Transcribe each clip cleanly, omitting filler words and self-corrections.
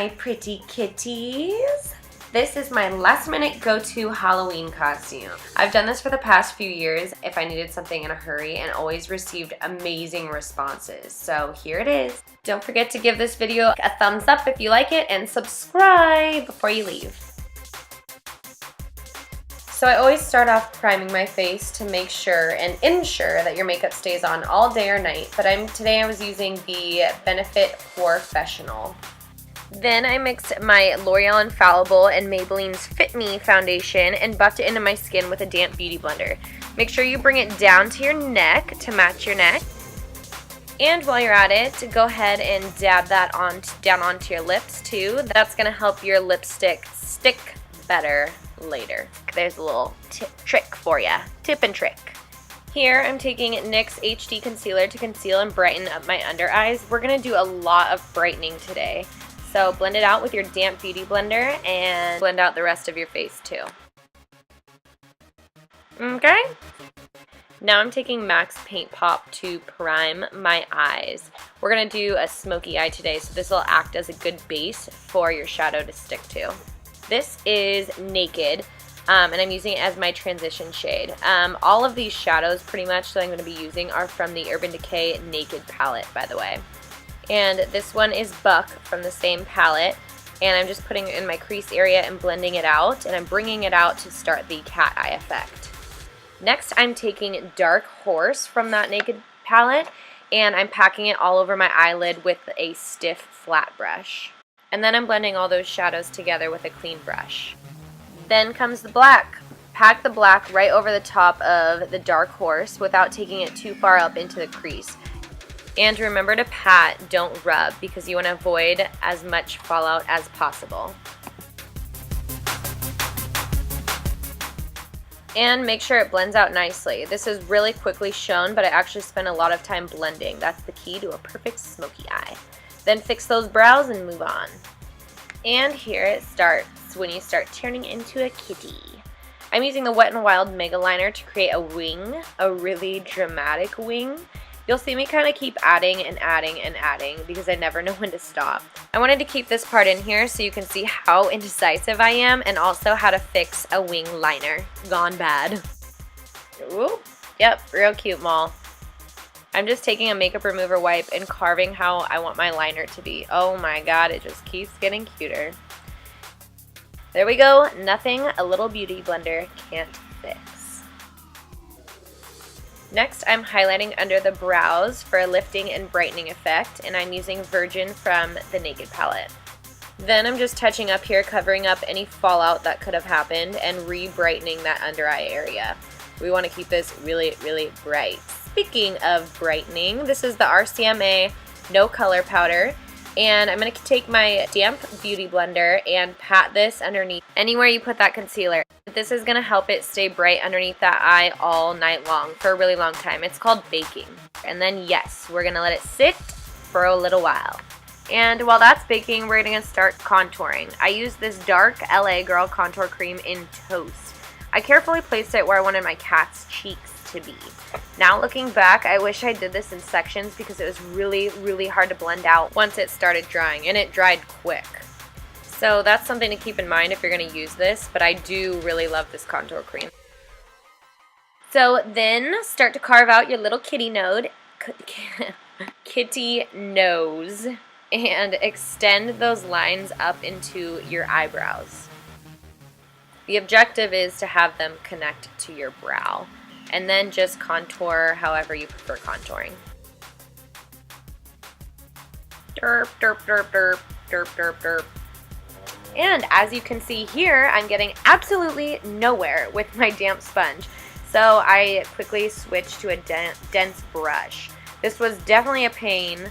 my pretty kitties. This is my last minute go-to Halloween costume. I've done this for the past few years if I needed something in a hurry and always received amazing responses. So here it is. Don't forget to give this video a thumbs up if you like it and subscribe before you leave. So I always start off priming my face to make sure and ensure that your makeup stays on all day or night, but today I was using the Benefit Professional. Then I mixed my L'Oreal Infallible and Maybelline's Fit Me foundation and buffed it into my skin with a damp beauty blender. Make sure you bring it down to your neck to match your neck. And while you're at it, go ahead and dab that down onto your lips too. That's going to help your lipstick stick better later. There's a little trick for you. Tip and trick. Here I'm taking NYX HD Concealer to conceal and brighten up my under eyes. We're going to do a lot of brightening today. So blend it out with your damp beauty blender and blend out the rest of your face too. Okay? Now I'm taking MAC's Paint Pop to prime my eyes. We're going to do a smoky eye today, so this will act as a good base for your shadow to stick to. This is Naked, and I'm using it as my transition shade. All of these shadows pretty much that I'm going to be using are from the Urban Decay Naked palette, by the way. And this one is Buck from the same palette, and I'm just putting it in my crease area and blending it out, and I'm bringing it out to start the cat eye effect. Next I'm taking Dark Horse from that Naked palette, and I'm packing it all over my eyelid with a stiff flat brush. And then I'm blending all those shadows together with a clean brush. Then comes the black. Pack the black right over the top of the Dark Horse without taking it too far up into the crease. And remember to pat, don't rub, because you want to avoid as much fallout as possible. And make sure it blends out nicely. This is really quickly shown, but I actually spent a lot of time blending. That's the key to a perfect smoky eye. Then fix those brows and move on. And here it starts when you start turning into a kitty. I'm using the Wet n Wild Mega Liner to create a wing, a really dramatic wing. You'll see me kind of keep adding and adding and adding because I never know when to stop. I wanted to keep this part in here so you can see how indecisive I am and also how to fix a wing liner. Gone bad. Ooh, yep, real cute, Moll. I'm just taking a makeup remover wipe and carving how I want my liner to be. Oh my god, it just keeps getting cuter. There we go, nothing a little beauty blender can't fix. Next, I'm highlighting under the brows for a lifting and brightening effect, and I'm using Virgin from the Naked palette. Then I'm just touching up here, covering up any fallout that could have happened and re-brightening that under eye area. We want to keep this really, really bright. Speaking of brightening, this is the RCMA No Color Powder, and I'm going to take my damp beauty blender and pat this underneath anywhere you put that concealer. This is going to help it stay bright underneath that eye all night long for a really long time. It's called baking. And then yes, we're going to let it sit for a little while. And while that's baking, we're going to start contouring. I use this dark LA Girl contour cream in Toast. I carefully placed it where I wanted my cat's cheeks to be. Now looking back, I wish I did this in sections because it was really, really hard to blend out once it started drying, and it dried quick. So that's something to keep in mind if you're going to use this, but I do really love this contour cream. So then start to carve out your little kitty nose and extend those lines up into your eyebrows. The objective is to have them connect to your brow, and then just contour however you prefer contouring. Derp, derp, derp, derp, derp, derp, derp. And as you can see here, I'm getting absolutely nowhere with my damp sponge. So I quickly switched to a dense brush. This was definitely a pain,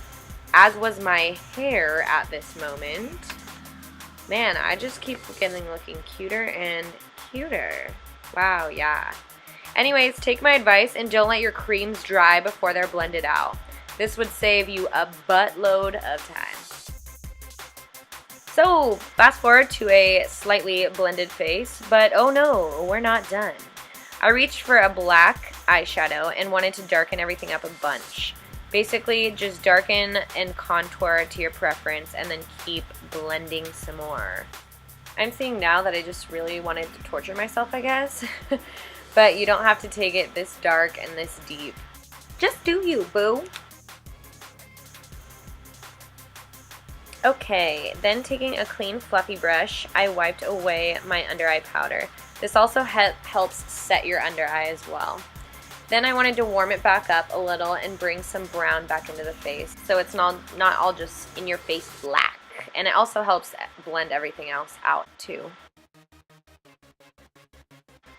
as was my hair at this moment. Man, I just keep looking cuter and cuter. Wow, yeah. Anyways, take my advice and don't let your creams dry before they're blended out. This would save you a buttload of time. So, fast forward to a slightly blended face, but oh no, we're not done. I reached for a black eyeshadow and wanted to darken everything up a bunch. Basically, just darken and contour to your preference and then keep blending some more. I'm seeing now that I just really wanted to torture myself, I guess. But you don't have to take it this dark and this deep. Just do you, boo. Okay, then taking a clean fluffy brush, I wiped away my under eye powder. This also helps set your under eye as well. Then I wanted to warm it back up a little and bring some brown back into the face, so it's not all just in your face black. And it also helps blend everything else out too.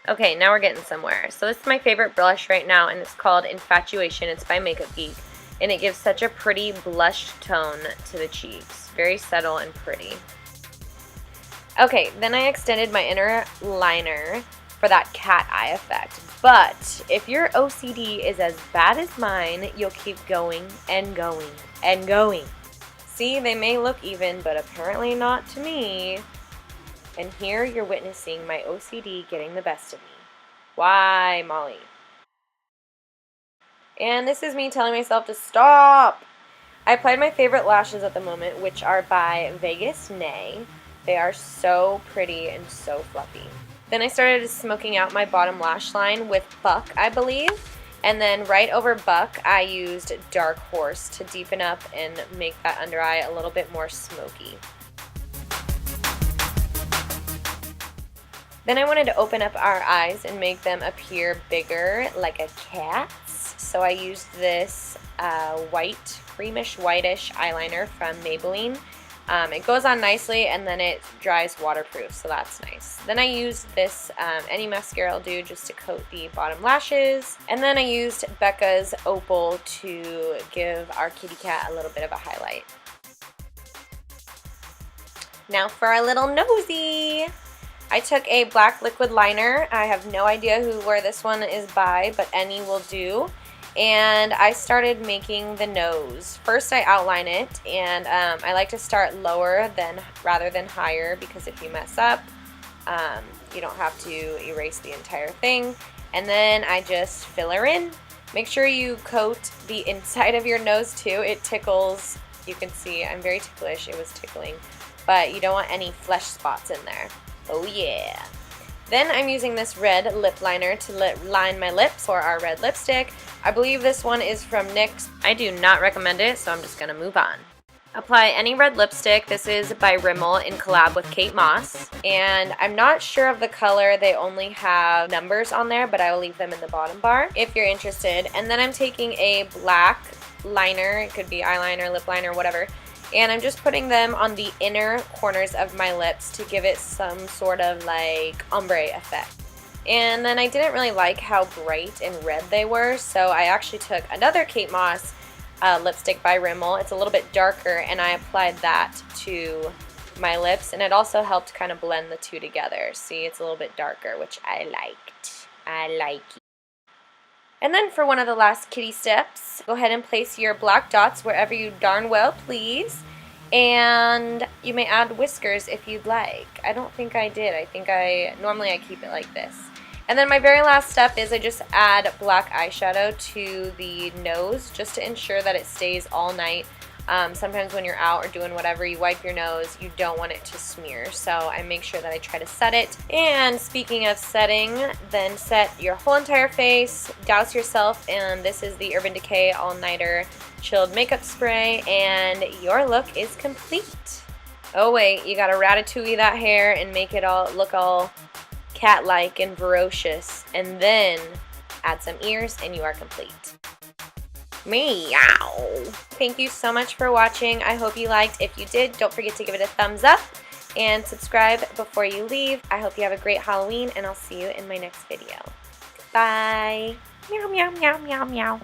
Okay, now we're getting somewhere. So this is my favorite blush right now, and it's called Infatuation. It's by Makeup Geek, and it gives such a pretty blush tone to the cheeks. Very subtle and pretty. Okay, then I extended my inner liner for that cat eye effect. But if your OCD is as bad as mine, you'll keep going and going and going. See, they may look even, but apparently not to me. And here you're witnessing my OCD getting the best of me. Why, Molly? And this is me telling myself to stop. I applied my favorite lashes at the moment, which are by Vegas Nay. They are so pretty and so fluffy. Then I started smoking out my bottom lash line with Buck, I believe. And then right over Buck, I used Dark Horse to deepen up and make that under eye a little bit more smoky. Then I wanted to open up our eyes and make them appear bigger like a cat's. So I used this white, creamish whitish eyeliner from Maybelline. It goes on nicely and then it dries waterproof, so that's nice. Then I used this, any mascara will do, just to coat the bottom lashes. And then I used Becca's Opal to give our kitty cat a little bit of a highlight. Now for our little nosy. I took a black liquid liner. I have no idea where this one is by, but any will do. And I started making the nose. First I outline it, and I like to start lower rather than higher, because if you mess up, you don't have to erase the entire thing. And then I just fill her in. Make sure you coat the inside of your nose too. It tickles. You can see I'm very ticklish. It was tickling. But you don't want any flesh spots in there. Oh yeah. Then I'm using this red lip liner to line my lips for our red lipstick. I believe this one is from NYX. I do not recommend it, so I'm just going to move on. Apply any red lipstick. This is by Rimmel in collab with Kate Moss. And I'm not sure of the color. They only have numbers on there, but I will leave them in the bottom bar if you're interested. And then I'm taking a black liner. It could be eyeliner, lip liner, whatever. And I'm just putting them on the inner corners of my lips to give it some sort of like ombre effect. And then I didn't really like how bright and red they were, so I actually took another Kate Moss lipstick by Rimmel. It's a little bit darker, and I applied that to my lips, and it also helped kind of blend the two together. See, it's a little bit darker, which I liked. I like it. And then for one of the last kitty steps, go ahead and place your black dots wherever you darn well please. And you may add whiskers if you'd like. I don't think I did. I think normally I keep it like this. And then my very last step is I just add black eyeshadow to the nose just to ensure that it stays all night. Sometimes when you're out or doing whatever, you wipe your nose, you don't want it to smear. So I make sure that I try to set it. And speaking of setting, then set your whole entire face, douse yourself, and this is the Urban Decay All Nighter Chilled Makeup Spray, and your look is complete. Oh wait, you gotta ratatouille that hair and make it all look all cat-like and ferocious, and then add some ears and you are complete. Meow. Thank you so much for watching. I hope you liked. If you did, don't forget to give it a thumbs up and subscribe before you leave. I hope you have a great Halloween, and I'll see you in my next video. Bye. Meow, meow, meow, meow, meow.